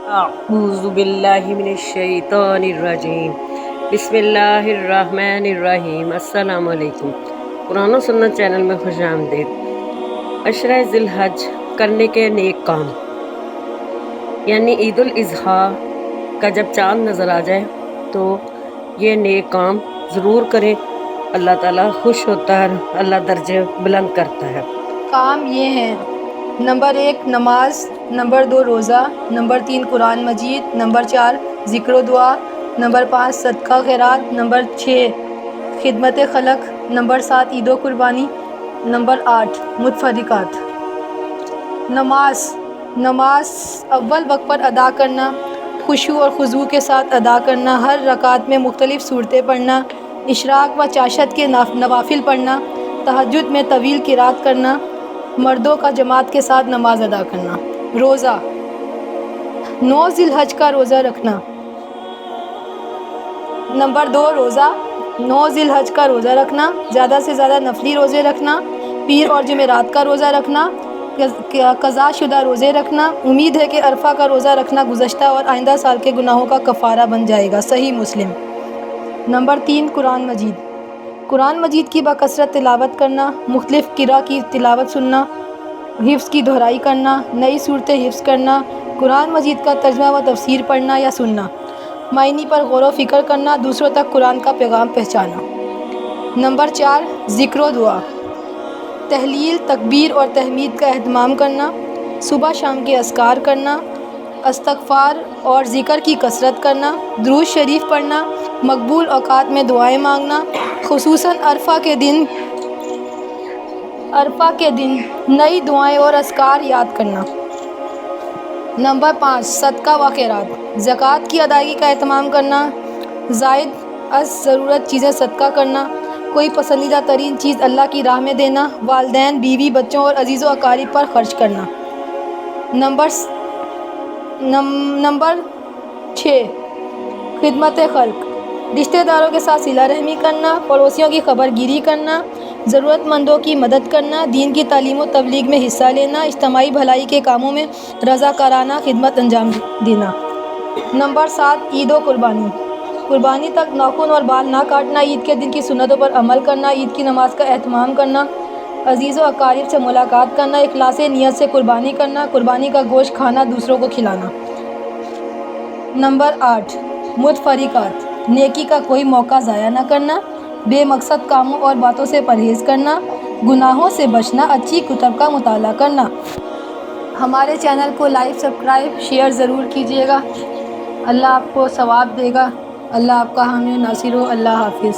اعوذ باللہ من الشیطان الرجیم بسم اللہ الرحمن الرحیم۔ السلام علیکم۔ قرآن و سنت چینل میں خوش آمدید۔ عشرہ ذی الحج کرنے کے نیک کام، یعنی عید الاضحیٰ کا جب چاند نظر آ جائے تو یہ نیک کام ضرور کریں، اللہ تعالیٰ خوش ہوتا ہے، اللہ درجے بلند کرتا ہے۔ کام یہ ہیں: نمبر 1 نماز، نمبر 2 روزہ، نمبر 3 قرآن مجید، نمبر 4 ذکر و دعا، نمبر 5 صدقہ خیرات، نمبر 6 خدمت خلق، نمبر 7 عید و قربانی، نمبر 8 متفرقات۔ نماز اول وقت پر ادا کرنا، خشوع اور خضوع کے ساتھ ادا کرنا، ہر رکعت میں مختلف صورتیں پڑھنا، اشراق و چاشت کے نوافل پڑھنا، تہجد میں طویل قرات کرنا، مردوں کا جماعت کے ساتھ نماز ادا کرنا۔ روزہ 9 ذی الحج کا روزہ رکھنا۔ نمبر 2 روزہ 9 ذی الحج کا روزہ رکھنا، زیادہ سے زیادہ نفلی روزے رکھنا، پیر اور جمعرات کا روزہ رکھنا، قضا شدہ روزے رکھنا۔ امید ہے کہ عرفہ کا روزہ رکھنا گزشتہ اور آئندہ سال کے گناہوں کا کفارہ بن جائے گا۔ صحیح مسلم۔ نمبر 3 قرآن مجید کی بکثرت تلاوت کرنا، مختلف قرأ کی تلاوت سننا، حفظ کی دہرائی کرنا، نئی صورتیں حفظ کرنا، قرآن مجید کا ترجمہ و تفسیر پڑھنا یا سننا، معنی پر غور و فکر کرنا، دوسروں تک قرآن کا پیغام پہنچانا۔ نمبر 4 ذکر و دعا، تحلیل، تکبیر اور تحمید کا اہتمام کرنا، صبح شام کے اذکار کرنا، استغفار اور ذکر کی کثرت کرنا، درود شریف پڑھنا، مقبول اوقات میں دعائیں مانگنا، خصوصاً عرفہ کے دن نئی دعائیں اور اذکار یاد کرنا۔ نمبر 5 صدقہ و خیرات، زکوٰۃ کی ادائیگی کا اہتمام کرنا، زائد از ضرورت چیزیں صدقہ کرنا، کوئی پسندیدہ ترین چیز اللہ کی راہ میں دینا، والدین، بیوی، بچوں اور عزیز و اقارب پر خرچ کرنا۔ نمبر 6 خدمت خلق، رشتہ داروں کے ساتھ صلہ رحمی کرنا، پڑوسیوں کی خبر گیری کرنا، ضرورت مندوں کی مدد کرنا، دین کی تعلیم و تبلیغ میں حصہ لینا، اجتماعی بھلائی کے کاموں میں رضاکارانہ خدمت انجام دینا۔ نمبر 7 عید و قربانی، قربانی تک ناخن اور بال نہ کاٹنا، عید کے دن کی سنتوں پر عمل کرنا، عید کی نماز کا اہتمام کرنا، عزیز و اقارب سے ملاقات کرنا، اخلاص نیت سے قربانی کرنا، قربانی کا گوشت کھانا، دوسروں کو کھلانا۔ نمبر 8 متفرقات، نیکی کا کوئی موقع ضائع نہ کرنا، بے مقصد کاموں اور باتوں سے پرہیز کرنا، گناہوں سے بچنا، اچھی کتب کا مطالعہ کرنا۔ ہمارے چینل کو لائک، سبسکرائب، شیئر ضرور کیجیے گا۔ اللہ آپ کو ثواب دے گا۔ اللہ آپ کا حامی و ناصر ہو۔ اللہ حافظ۔